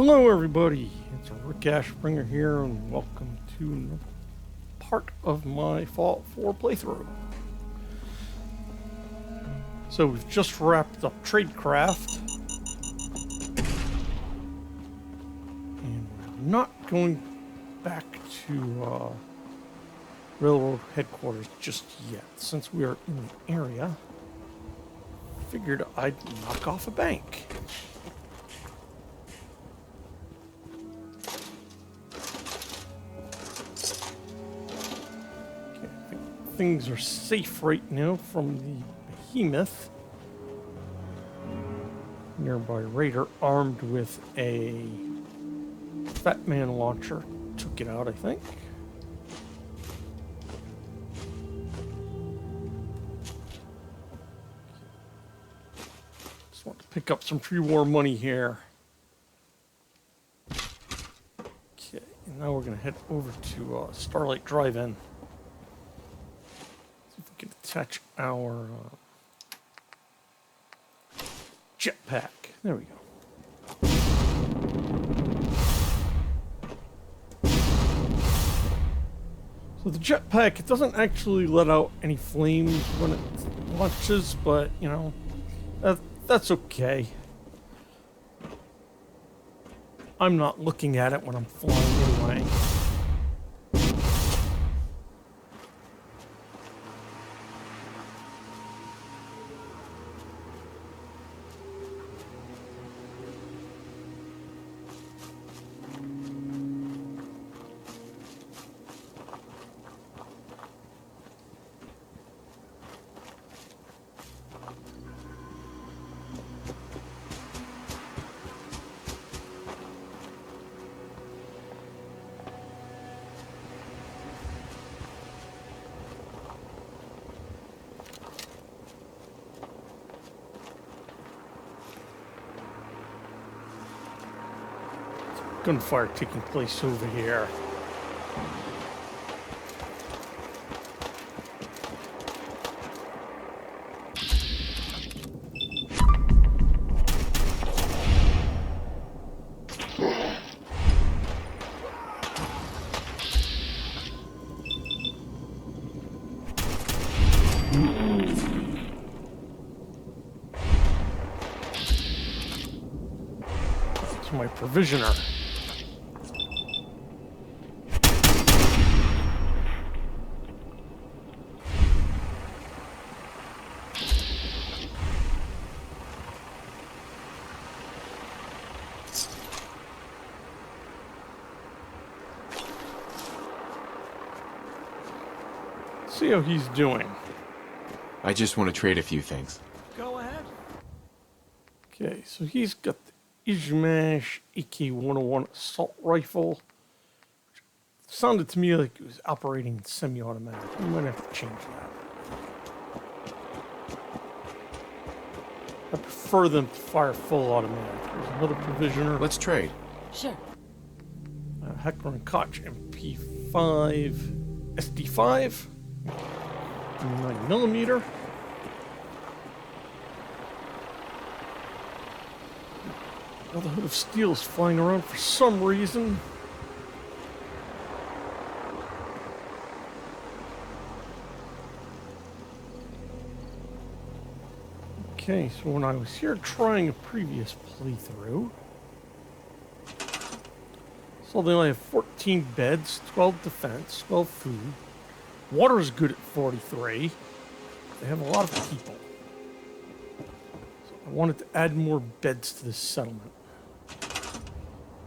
Hello everybody, it's Rick Ashbringer here and welcome to another part of my Fallout 4 playthrough. So we've just wrapped up Tradecraft and we're not going back to Railroad headquarters just yet. Since we are in the area, figured I'd knock off a bank. Things are safe right now from the behemoth. Nearby raider armed with a Fat Man launcher took it out, I think. Just want to pick up some pre-war money here. Okay, and now we're going to head over to Starlight Drive In. Can attach our jetpack. There we go. So the jetpack, it doesn't actually let out any flames when it launches, but you know, that's okay. I'm not looking at it when I'm flying anyway. Gunfire taking place over here. It's my provisioner. See how he's doing. I just want to trade a few things. Go ahead. Okay, so he's got the Izmash AK-101 assault rifle. Sounded to me like it was operating semi-automatic. We might have to change that. I prefer them to fire full automatic. There's another provisioner. Let's trade. Sure. Heckler and Koch MP5 SD5. 9mm. Brotherhood of Steel is flying around for some reason. Okay, so when I was here trying a previous playthrough, so they only have 14 beds, 12 defense, 12 food. Water is good at 43. They have a lot of people. So I wanted to add more beds to this settlement.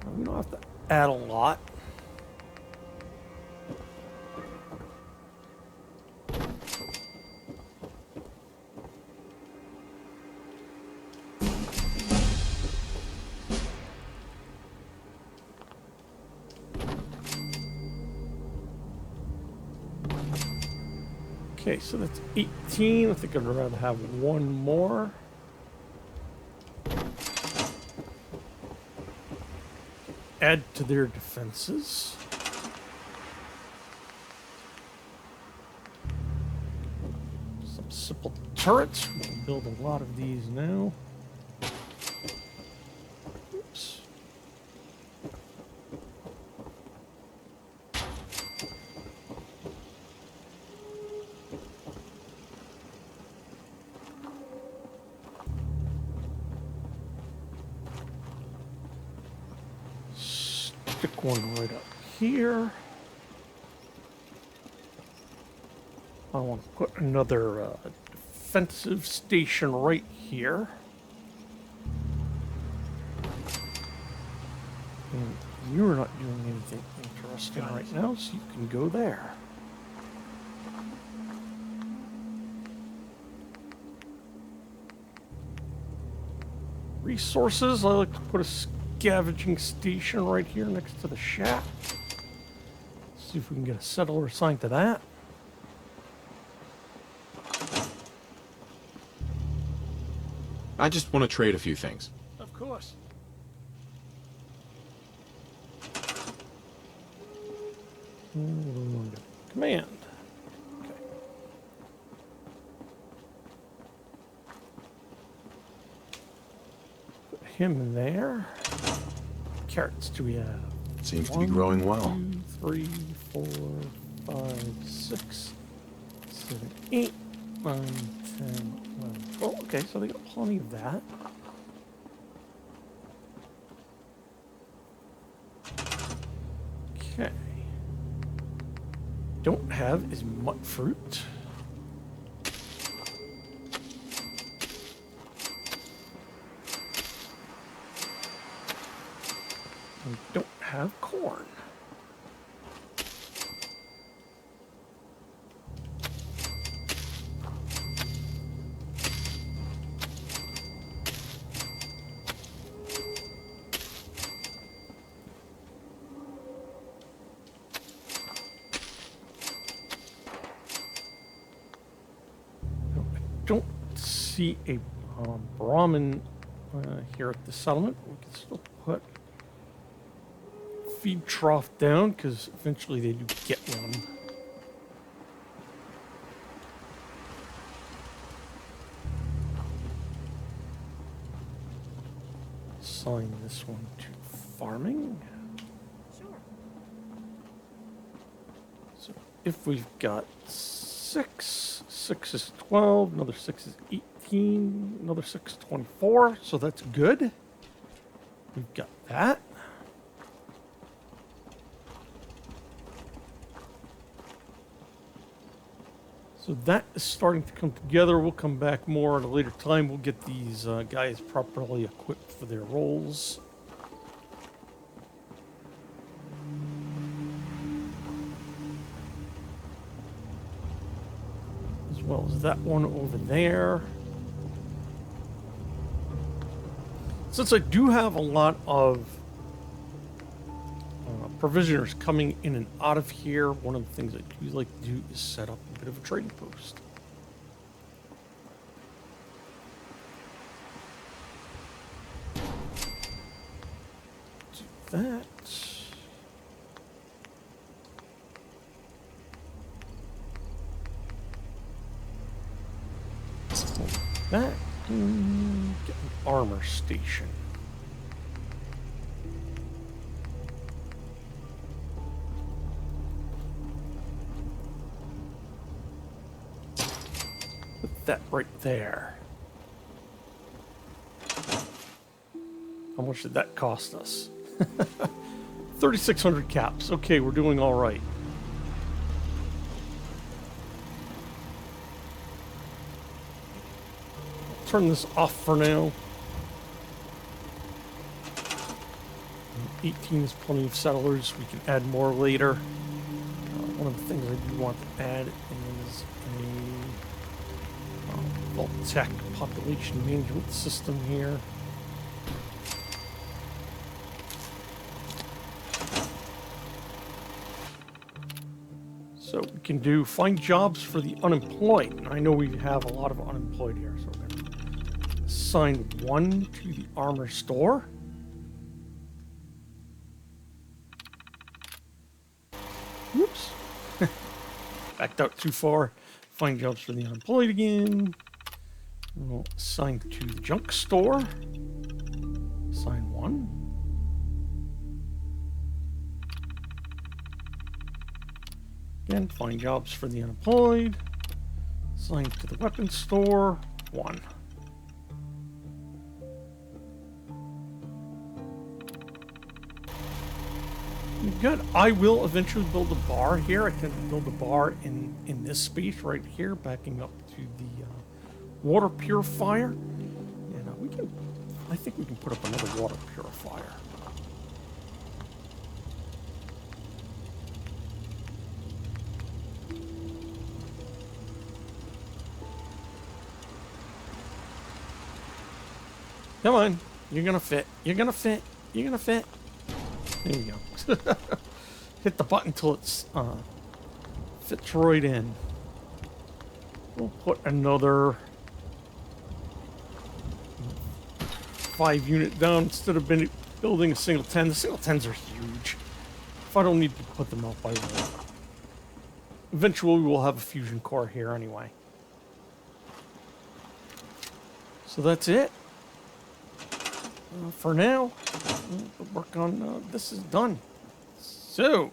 Now, we don't have to add a lot. Okay, so that's 18. I think I'd rather have one more. Add to their defenses. Some simple turrets. We can build a lot of these now. Oops. one right up here. I want to put another defensive station right here. And you're not doing anything interesting right now, so you can go there. Resources, I like to put a scavenging station right here next to the shack. See if we can get a settler assigned to that. I just want to trade a few things. Of course. Command. Okay. Put him in there. Carrots do we have? Seems to be growing well. 2, 3, 4, 5, 6, 7, 8, 9, 10, 11, 12. Okay, so they got plenty of that. Okay. Don't have is mut fruit. We don't have corn. Don't see a Brahmin here at the settlement. We can still put feed trough down because eventually they do get one. Assign this one to farming. Sure. So if we've got 6, 6 is 12, another 6 is 18, another 6 is 24, so that's good. We've got that. So that is starting to come together. We'll come back more at a later time. We'll get these guys properly equipped for their roles. As well as that one over there. Since I do have a lot of provisioners coming in and out of here, one of the things I do like to do is set up a bit of a trading post. Do that. That. Get an armor station. Put that right there. How much did that cost us? 3,600 caps. Okay, we're doing all right. Turn this off for now. 18 is plenty of settlers. We can add more later. One of the things I do want to add is a Vault-Tec population management system here. So we can do find jobs for the unemployed. And I know we have a lot of unemployed here, so we're going to assign one to the armor store. Whoops. Backed out too far. Find jobs for the unemployed again. We'll assign to the junk store. Assign one. Again, find jobs for the unemployed. Assign to the weapons store. One. good. I will eventually build a bar here. I tend to build a bar in this space right here, backing up to the water purifier. And I think we can put up another water purifier. Come on. You're gonna fit. You're gonna fit. You're gonna fit. There you go. Hit the button till it's fits right in. We'll put another 5 unit down instead of building a single 10. The single 10s are huge. If I don't need to put them up, I will. Eventually, we'll have a fusion core here anyway. So that's it. For now, the work on this is done. So,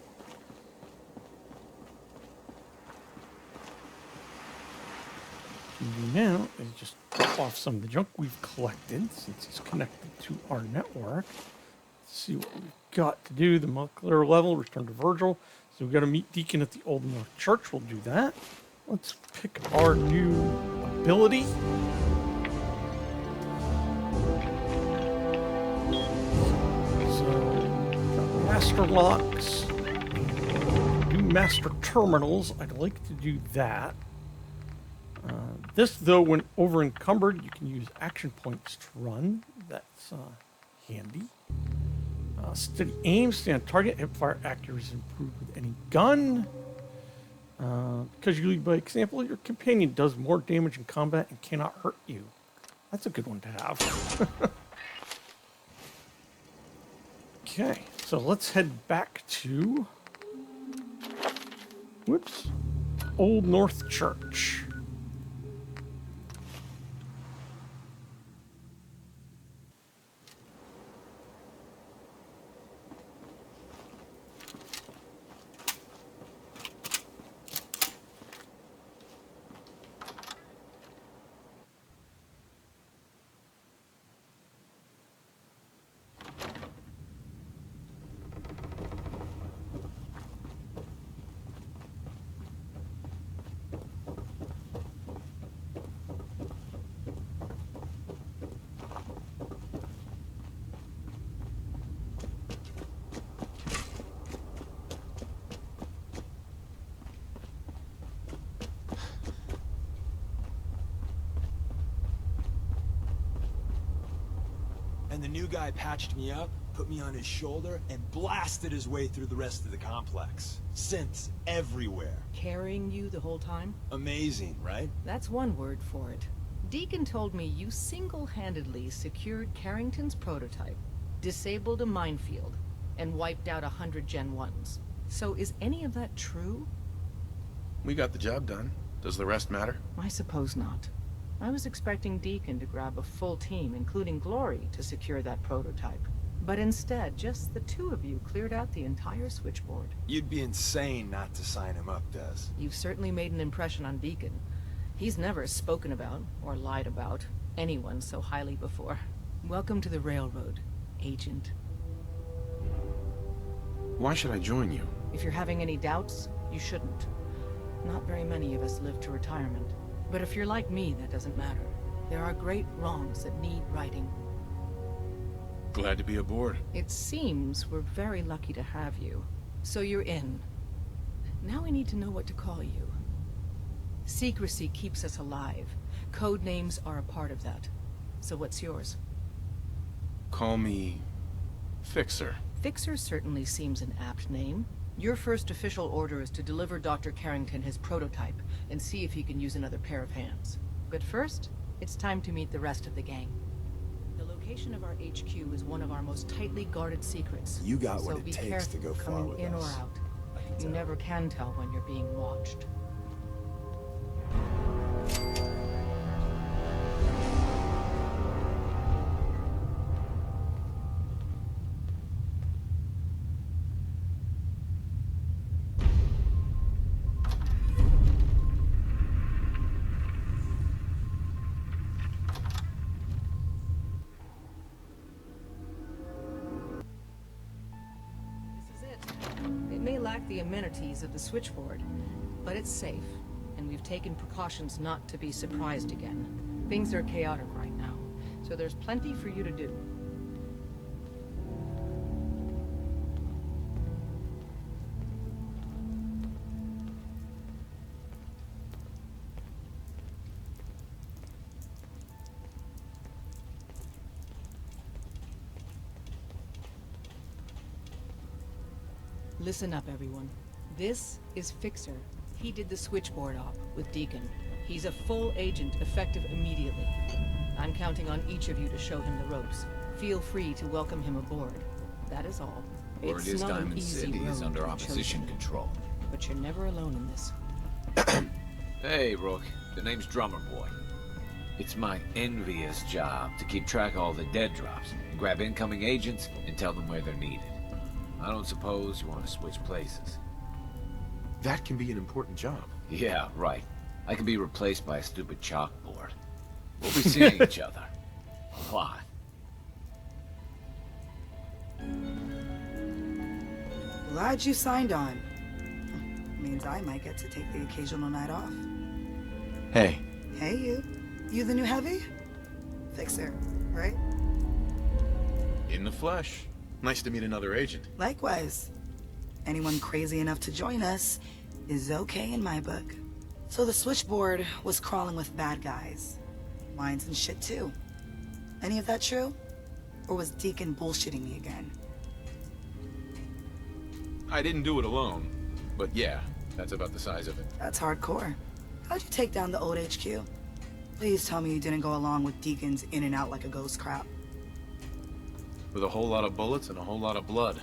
what we do now is just drop off some of the junk we've collected since it's connected to our network. Let's see what we've got to do. The molecular level, return to Virgil. So we've got to meet Deacon at the Old North Church. We'll do that. Let's pick our new ability. Master locks, do master terminals. I'd like to do that. This, though, when over encumbered, you can use action points to run. That's handy. Steady aim, stay on target, hip fire accuracy improved with any gun. Because you lead by example, your companion does more damage in combat and cannot hurt you. That's a good one to have. Okay. So let's head back to, Old North Church. And the new guy patched me up, put me on his shoulder, and blasted his way through the rest of the complex. Synths everywhere. Carrying you the whole time? Amazing, right? That's one word for it. Deacon told me you single-handedly secured Carrington's prototype, disabled a minefield, and wiped out 100 Gen 1s. So is any of that true? We got the job done. Does the rest matter? I suppose not. I was expecting Deacon to grab a full team, including Glory, to secure that prototype. But instead, just the two of you cleared out the entire switchboard. You'd be insane not to sign him up, Des. You've certainly made an impression on Deacon. He's never spoken about, or lied about, anyone so highly before. Welcome to the Railroad, Agent. Why should I join you? If you're having any doubts, you shouldn't. Not very many of us live to retirement. But if you're like me, that doesn't matter. There are great wrongs that need righting. Glad to be aboard. It seems we're very lucky to have you. So you're in. Now we need to know what to call you. Secrecy keeps us alive. Code names are a part of that. So what's yours? Call me Fixer. Fixer certainly seems an apt name. Your first official order is to deliver Dr. Carrington his prototype and see if he can use another pair of hands. But first, it's time to meet the rest of the gang. The location of our HQ is one of our most tightly guarded secrets. You got so what it be takes careful to go far coming with in us. or out. I can You tell. never can tell when you're being watched. This is it. the amenities of the switchboard, but it's safe, and we've taken precautions not to be surprised again. Things are chaotic right now, so there's plenty for you to do. Listen up, everyone. This is Fixer. He did the switchboard op with Deacon. He's a full agent, effective immediately. I'm counting on each of you to show him the ropes. Feel free to welcome him aboard. That is all. Word is Diamond City is under opposition control. But you're never alone in this. Hey, Rook. The name's Drummer Boy. It's my envious job to keep track of all the dead drops, grab incoming agents, and tell them where they're needed. I don't suppose you want to switch places. That can be an important job. Yeah, right. I could be replaced by a stupid chalkboard. We'll be seeing each other. A lot. Glad you signed on. Means I might get to take the occasional night off. Hey. Hey, you. You the new heavy? Fixer, right? In the flesh. Nice to meet another agent. Likewise. Anyone crazy enough to join us is okay in my book. So the switchboard was crawling with bad guys. Mines and shit too. Any of that true? Or was Deacon bullshitting me again? I didn't do it alone. But yeah, that's about the size of it. That's hardcore. How'd you take down the old HQ? Please tell me you didn't go along with Deacon's in and out like a ghost crap. With a whole lot of bullets and a whole lot of blood.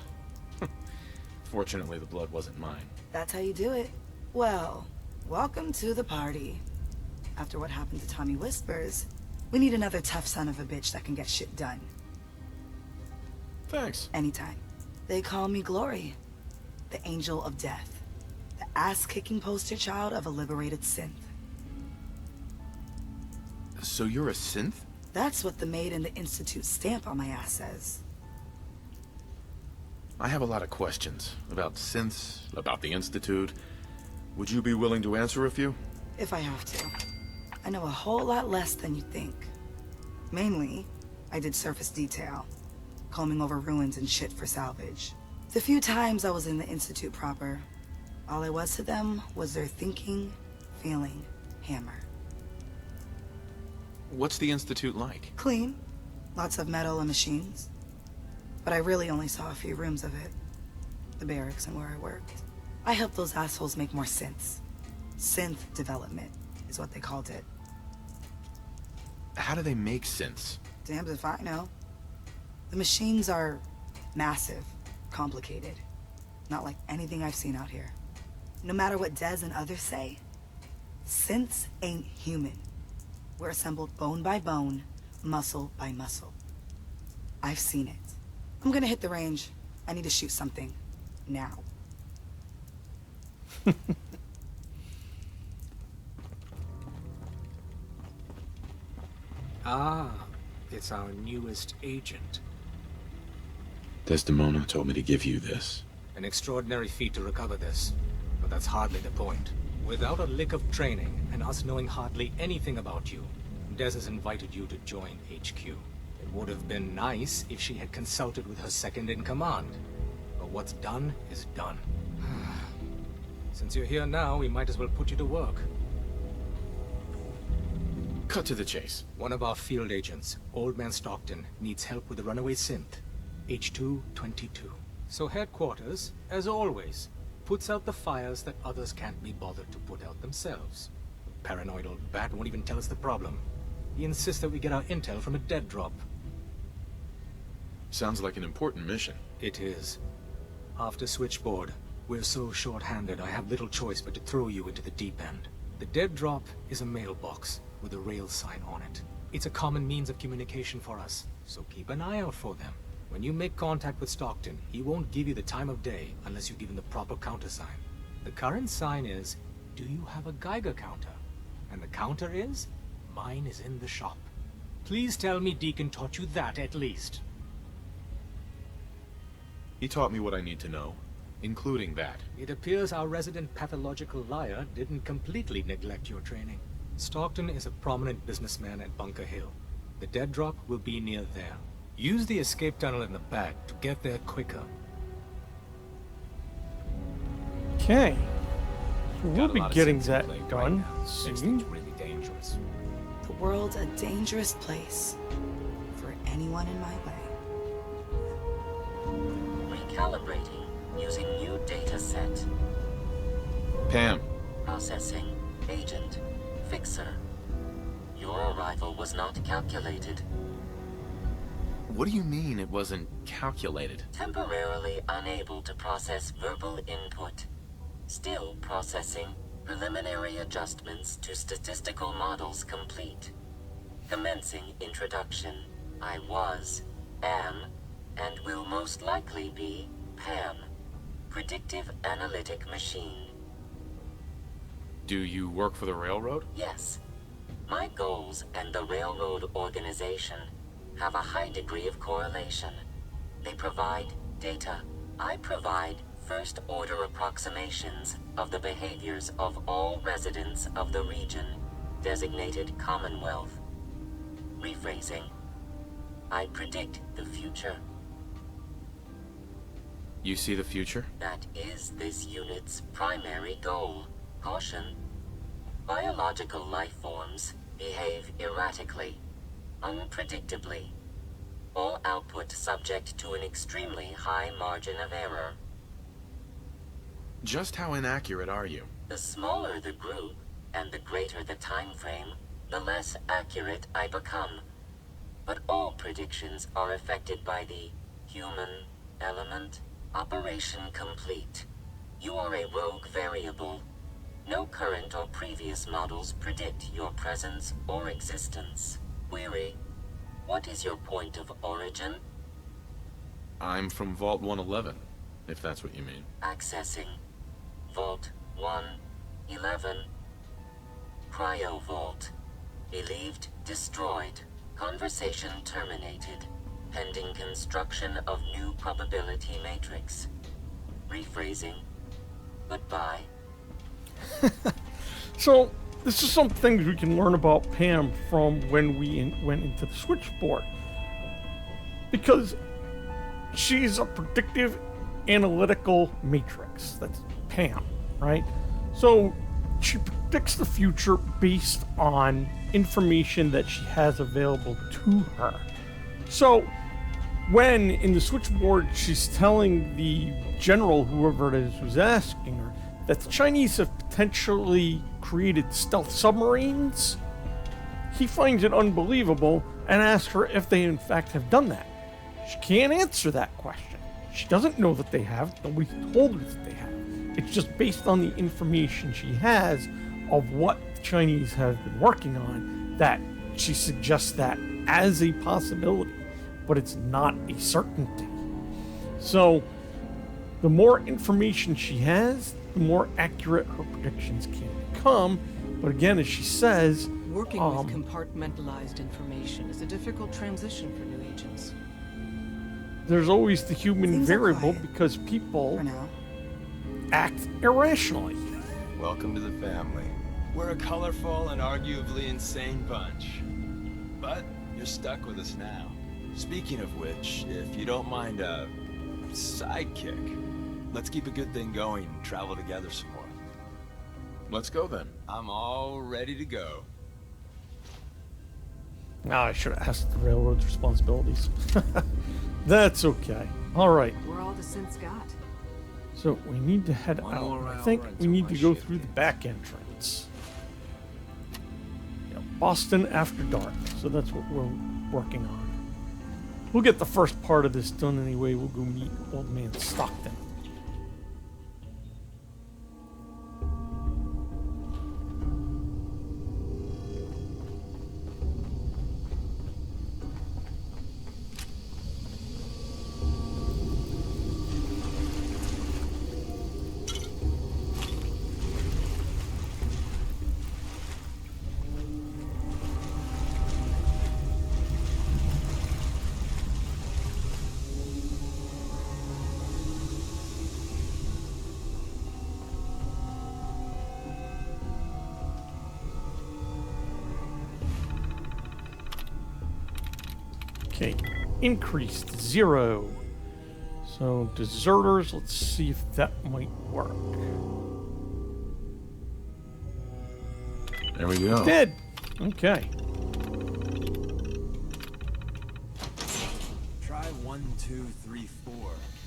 Fortunately, the blood wasn't mine. That's how you do it. Well, welcome to the party. After what happened to Tommy Whispers, we need another tough son of a bitch that can get shit done. Thanks. Anytime. They call me Glory, the Angel of Death, the ass-kicking poster child of a liberated synth. So you're a synth? That's what the maid in the Institute stamp on my ass says. I have a lot of questions about synths, about the Institute. Would you be willing to answer a few? If I have to. I know a whole lot less than you think. Mainly, I did surface detail, combing over ruins and shit for salvage. The few times I was in the Institute proper, all I was to them was their thinking, feeling hammer. What's the Institute like? Clean. Lots of metal and machines. But I really only saw a few rooms of it. The barracks and where I worked. I helped those assholes make more synths. Synth development is what they called it. How do they make synths? Damned if I know. The machines are massive, complicated. Not like anything I've seen out here. No matter what Dez and others say, synths ain't human. We're assembled bone by bone, muscle by muscle. I've seen it. I'm gonna hit the range. I need to shoot something. Now. Ah, it's our newest agent. Desdemona told me to give you this. An extraordinary feat to recover this, but that's hardly the point. Without a lick of training, and us knowing hardly anything about you, Des has invited you to join HQ. It would have been nice if she had consulted with her second-in-command. But what's done is done. Since you're here now, we might as well put you to work. Cut to the chase. One of our field agents, Old Man Stockton, needs help with the runaway synth, H222. So headquarters, as always, puts out the fires that others can't be bothered to put out themselves. The paranoid old bat won't even tell us the problem. He insists that we get our intel from a dead drop. Sounds like an important mission. It is. After Switchboard, we're so short-handed I have little choice but to throw you into the deep end. The dead drop is a mailbox with a rail sign on it. It's a common means of communication for us, so keep an eye out for them. When you make contact with Stockton, he won't give you the time of day unless you give him the proper countersign. The current sign is, do you have a Geiger counter? And the counter is, mine is in the shop. Please tell me Deacon taught you that at least. He taught me what I need to know. including that. It appears our resident pathological liar didn't completely neglect your training. Stockton is a prominent businessman at Bunker Hill. The dead drop will be near there. Use the escape tunnel in the back to get there quicker. Okay. So we'll Got a be lot of getting sense in that play right done now. Makes soon. things really dangerous. The world's a dangerous place for anyone in my way. Recalibrating using new data set. Pam, Processing. Agent. Fixer. Your arrival was not calculated. what do you mean it wasn't calculated? Temporarily unable to process verbal input. Still processing. Preliminary adjustments to statistical models complete. Commencing introduction. I was, am, and will most likely be Pam. Predictive analytic machine. Do you work for the railroad? Yes. My goals and the railroad organization have a high degree of correlation. They provide data. I provide first-order approximations of the behaviors of all residents of the region, designated Commonwealth. Rephrasing. I predict the future. You see the future? That is this unit's primary goal. Caution. Biological life forms behave erratically, unpredictably. All output subject to an extremely high margin of error. Just how inaccurate are you? The smaller the group, and the greater the time frame, the less accurate I become. But all predictions are affected by the human element. Operation complete. You are a rogue variable. No current or previous models predict your presence or existence. Query. What is your point of origin? I'm from Vault 111, if that's what you mean. Accessing. Vault 111. Cryo Vault. Believed destroyed. Conversation terminated. Pending construction of new probability matrix. Rephrasing. Goodbye. So, this is some things we can learn about Pam from when we went into the switchboard. Because she's a predictive analytical matrix. That's Pam, right? So, she predicts the future based on information that she has available to her. So, when in the switchboard she's telling the general, whoever it is who's asking her, that the Chinese have potentially created stealth submarines, he finds it unbelievable and asks her if they in fact have done that. She can't answer that question. She doesn't know that they have. Nobody told her that they have. It's just based on the information she has of what the Chinese have been working on that she suggests that as a possibility, but it's not a certainty. So, the more information she has, the more accurate her predictions can become. But again, as she says, Working with compartmentalized information is a difficult transition for new agents. there's always the human Things are variable quiet. because people For now. act irrationally. Welcome to the family. We're a colorful and arguably insane bunch. But you're stuck with us now. Speaking of which, if you don't mind a sidekick, let's keep a good thing going and travel together some more. Let's go then. I'm all ready to go. Now I should have asked the railroad's responsibilities. That's okay. All right. We're all the synths got. So we need to head One out. more I hour think we until need my to go shift through the ends. back entrance. Yeah, Boston After Dark. So that's what we're working on. We'll get the first part of this done anyway. We'll go meet Old Man Stockton. Okay, increased 0. So deserters, let's see if that might work. There we go. Did. Okay. Try 1, 2, 3, 4.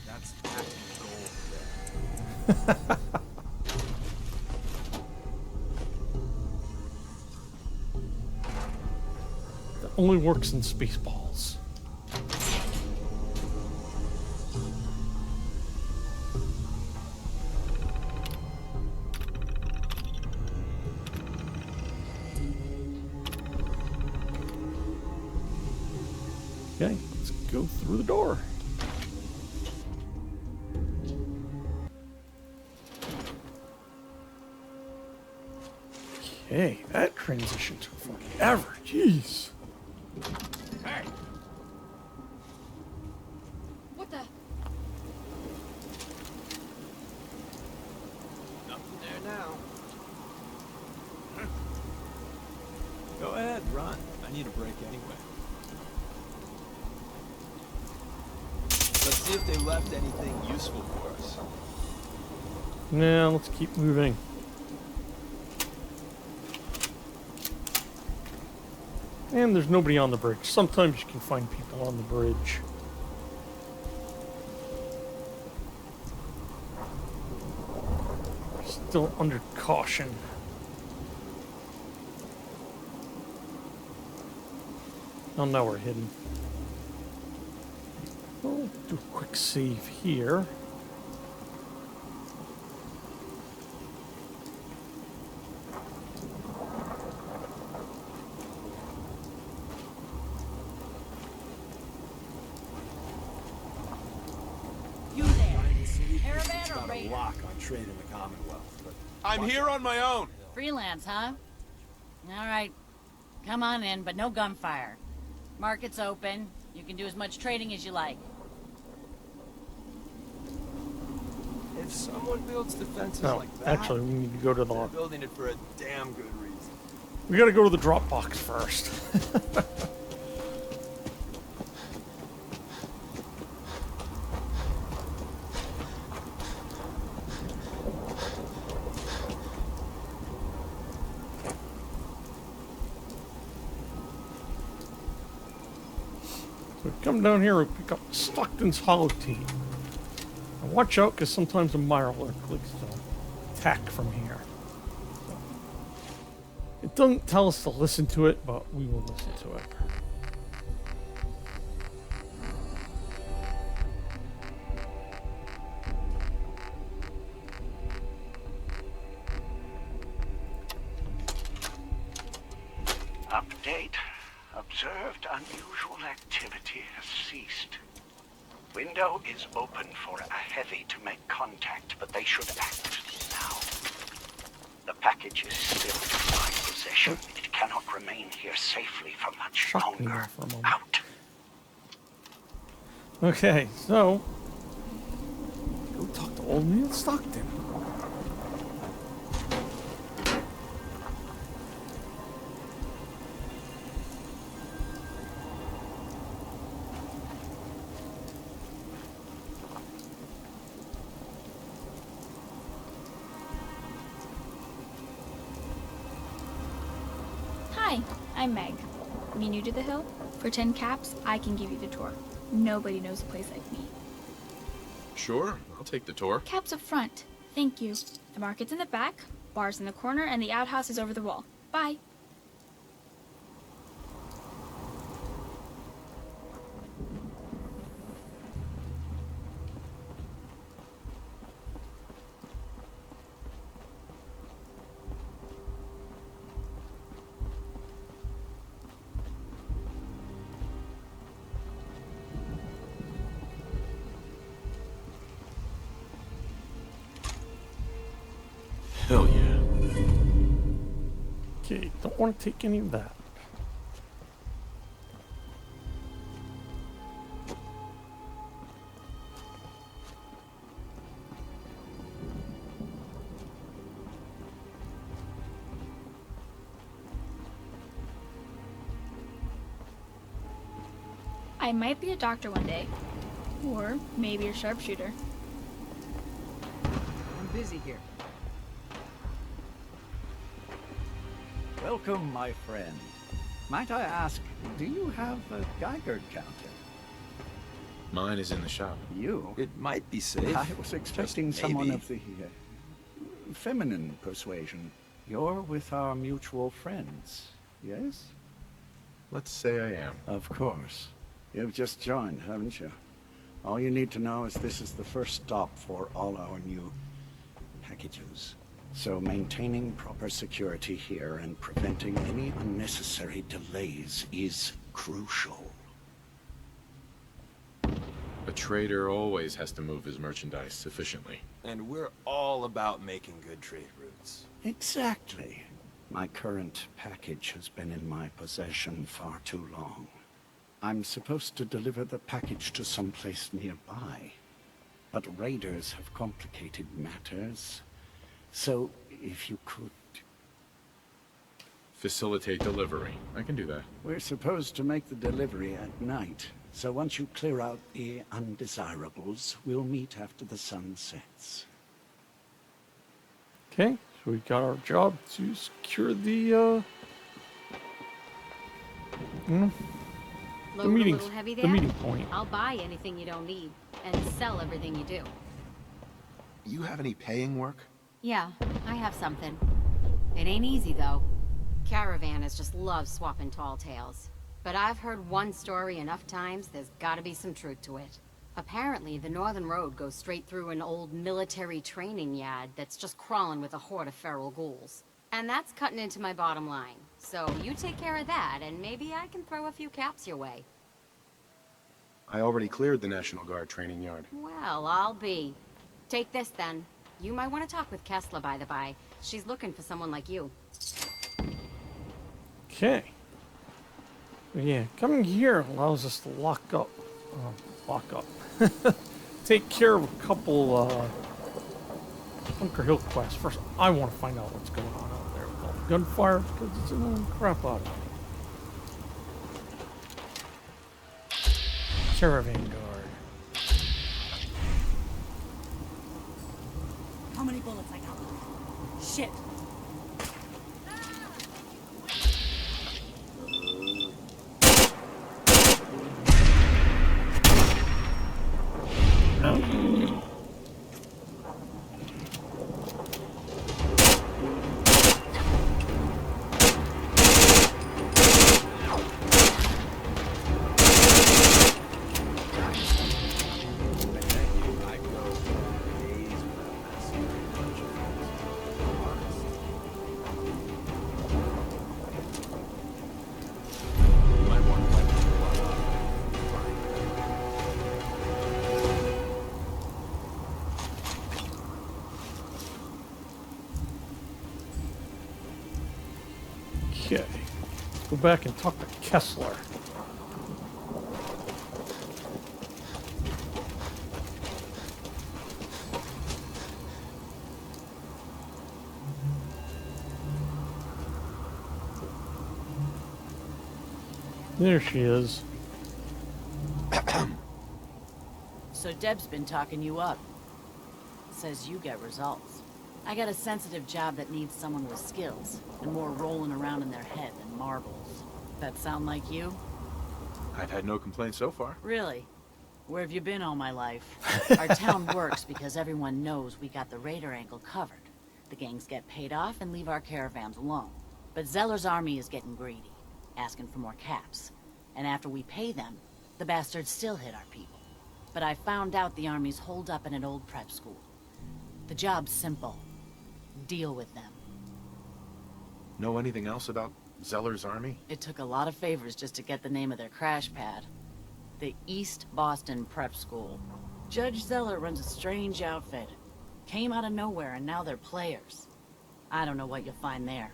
That's packing gold there. That only works in Spaceballs. Okay, let's go through the door. Okay, that transition took forever. Jeez. Hey! What the? Nothing there now. Go ahead, run. I need a break anyway. Let's see if they left anything useful for us. Now let's keep moving. And there's nobody on the bridge. Sometimes you can find people on the bridge. Still under caution. Oh, now we're hidden. We'll do a quick save here. You there? It's Caravan got or a raider? lock on trade in the Commonwealth, but I'm here on my own. Freelance, huh? All right. Come on in, but no gunfire. Market's open. You can do as much trading as you like. if someone builds defenses No, like that, actually, we need to go to they're the... building it for a damn good reason. We gotta go to the drop box first. So we come down here and pick up Stockton's holotape. Now watch out, because sometimes a mirror clicks to attack from here. So, it doesn't tell us to listen to it, but we will listen to it. Update. Observed unusual activity has ceased. Window is open for a heavy to make contact, but they should act now. The package is still in my possession. It cannot remain here safely for much Shock me longer. there for a moment. Out. Okay, so... go talk to Old Man Stockton. Hi, I'm Meg. Me new to the hill? For 10 caps, I can give you the tour. Nobody knows a place like me. Sure, I'll take the tour. Caps up front. Thank you. The market's in the back, bar's in the corner, and the outhouse is over the wall. Bye. Hell yeah. Okay, don't want to take any of that. I might be a doctor one day. Or maybe a sharpshooter. I'm busy here. Welcome, my friend. Might I ask, do you have a Geiger counter? Mine is in the shop. You? It might be safe. I was expecting Just someone maybe. of the feminine persuasion. You're with our mutual friends, yes? Let's say I am. Of course. You've just joined, haven't you? All you need to know is this is the first stop for all our new packages. So maintaining proper security here and preventing any unnecessary delays is crucial. A trader always has to move his merchandise efficiently. And we're all about making good trade routes. Exactly. My current package has been in my possession far too long. I'm supposed to deliver the package to someplace nearby, but raiders have complicated matters. So, if you could... Facilitate delivery. I can do that. We're supposed to make the delivery at night, so once you clear out the undesirables, we'll meet after the sun sets. Okay, so we got our job to secure the Load meeting, a little heavy the there? meeting point. I'll buy anything you don't need and sell everything you do. You have any paying work? Yeah, I have something. It ain't easy though. Caravanners just love swapping tall tales. But I've heard one story enough times, there's gotta be some truth to it. Apparently, the Northern Road goes straight through an old military training yard that's just crawling with a horde of feral ghouls. And that's cutting into my bottom line. So you take care of that, and maybe I can throw a few caps your way. I already cleared the National Guard training yard. Well, I'll be. Take this then. You might want to talk with Kessler, by the by. She's looking for someone like you. Okay. Yeah, coming here allows us to lock up. Take care of a couple Bunker Hill quests. First, I want to find out what's going on out there with all the gunfire, because it's annoying crap out of it. Caravan guard. How many bullets I got left? Shit. Okay. Go back and talk to Kessler. There she is. So Deb's been talking you up. Says you get results. I got a sensitive job that needs someone with skills, and more rolling around in their head than marbles. That sound like you? I've had no complaints so far. Really? Where have you been all my life? Our town works because everyone knows we got the raider angle covered. The gangs get paid off and leave our caravans alone. But Zeller's army is getting greedy, asking for more caps. And after we pay them, the bastards still hit our people. But I found out the army's holed up in an old prep school. The job's simple. Deal with them. Know anything else about Zeller's army? It took a lot of favors just to get the name of their crash pad. The East Boston Prep School. Judge Zeller runs a strange outfit. Came out of nowhere and now they're players. I don't know what you'll find there.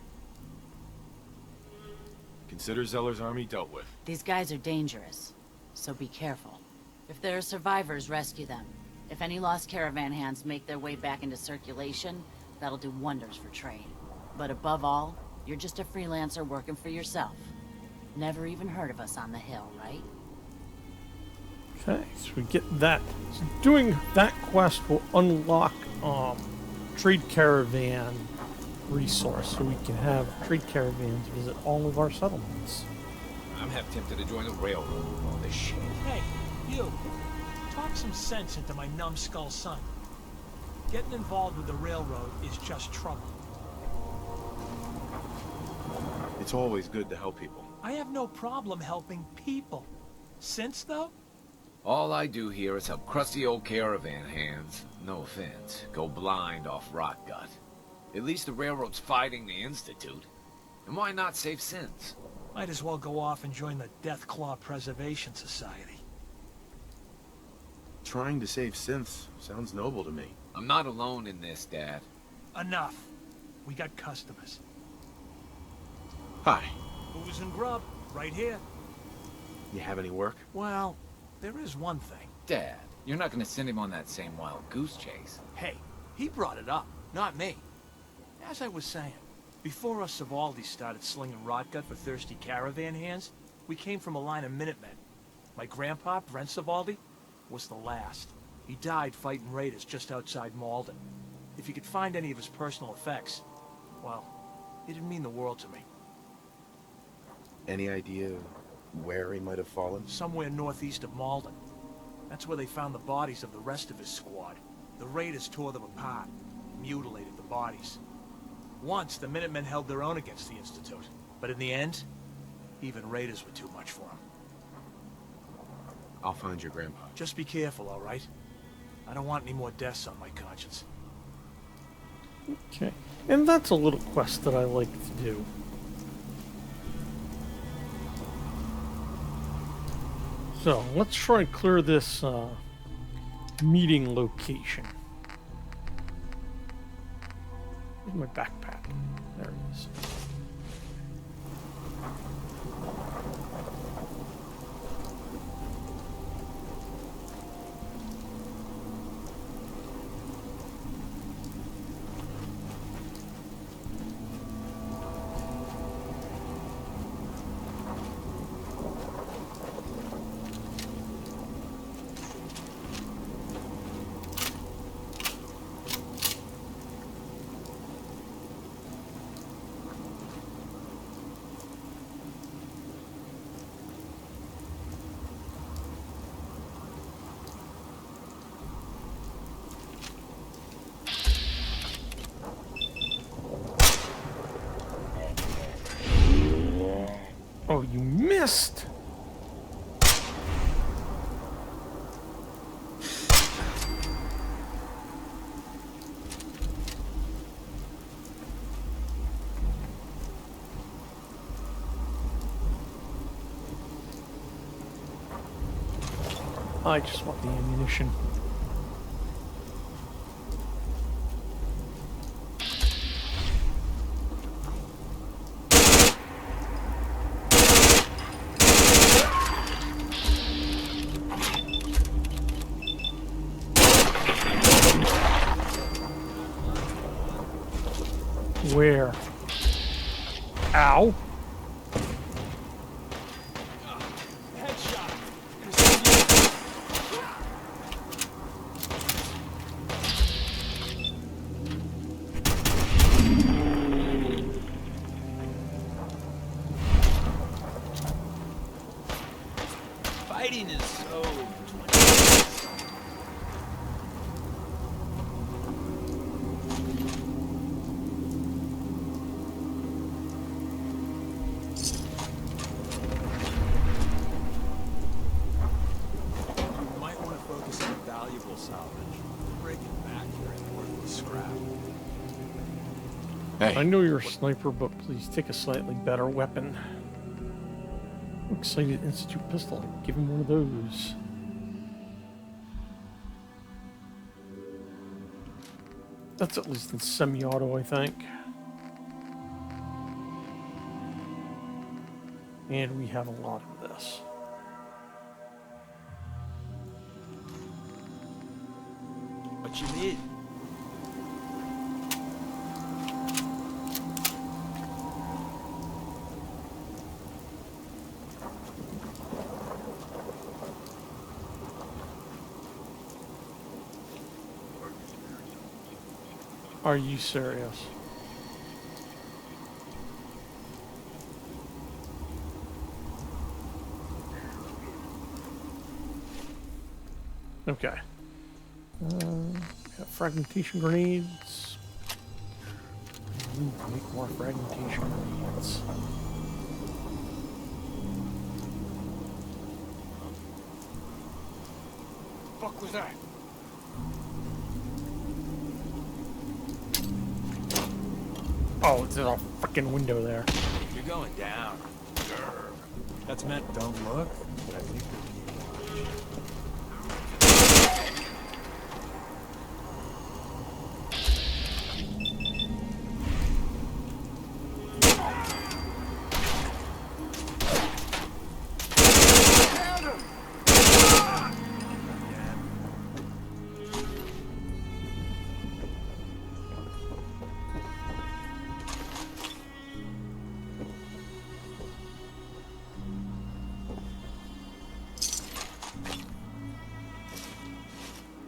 Consider Zeller's army dealt with. These guys are dangerous, so be careful. If there are survivors, rescue them. If any lost caravan hands make their way back into circulation, that'll do wonders for trade. But above all, you're just a freelancer working for yourself. Never even heard of us on the Hill, right? Okay, so we get that. So doing that quest will unlock trade caravan resource, so we can have trade caravans visit all of our settlements. I'm half tempted to join the railroad with all this shit. Hey, you. Talk some sense into my numbskull son. Getting involved with the railroad is just trouble. It's always good to help people. I have no problem helping people. Sense, though? All I do here is help crusty old caravan hands, no offense, go blind off rot gut. At least the railroad's fighting the Institute. And why not save sins? Might as well go off and join the Deathclaw Preservation Society. Trying to save synths sounds noble to me. I'm not alone in this, Dad. Enough. We got customers. Hi. Booze and grub, right here. You have any work? Well, there is one thing. Dad, you're not gonna send him on that same wild goose chase. Hey, he brought it up, not me. As I was saying, before us Savoldi started slinging rotgut for thirsty caravan hands, we came from a line of Minutemen. My grandpa, Brent Savoldi, was the last. He died fighting raiders just outside Malden. If you could find any of his personal effects, well, it'd mean the world to me. Any idea where he might have fallen? Somewhere northeast of Malden. That's where they found the bodies of the rest of his squad. The raiders tore them apart, mutilated the bodies. Once, the Minutemen held their own against the Institute. But in the end, even raiders were too much for them. I'll find your grandpa. Just be careful, all right? I don't want any more deaths on my conscience. Okay, and that's a little quest that I like to do. So, let's try and clear this meeting location. Where's my backpack? There it is. Oh, you missed! I just want the ammunition. Where? Ow. Fighting is so... Hey. I know you're a sniper, but please take a slightly better weapon. Excited Institute pistol. Give him one of those. That's at least in semi-auto, I think. And we have a lot of this. What you need? Are you serious? Okay. Got fragmentation grenades. We need to make more fragmentation grenades. Fuck was that? Oh, there's a freaking window there. You're going down. That's meant don't look. But I think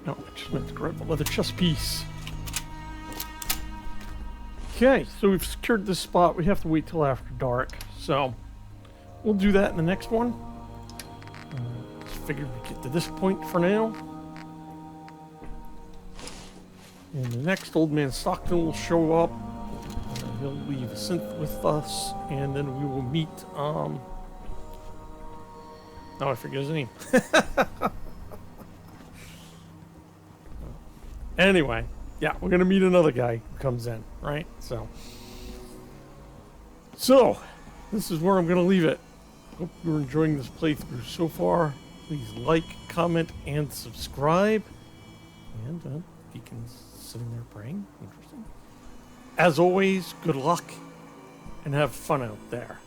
No, I just meant to grab the leather chest piece. Okay, so we've secured this spot. We have to wait till after dark. So, we'll do that in the next one. Just figured we'd get to this point for now. And the next Old Man Stockton will show up. He'll leave a synth with us. And then we will meet, oh, I forget his name. Anyway, yeah, we're gonna meet another guy who comes in, right? So this is where I'm gonna leave it. Hope you're enjoying this playthrough so far. Please like, comment, and subscribe. And Deacon's sitting there praying. Interesting. As always, good luck and have fun out there.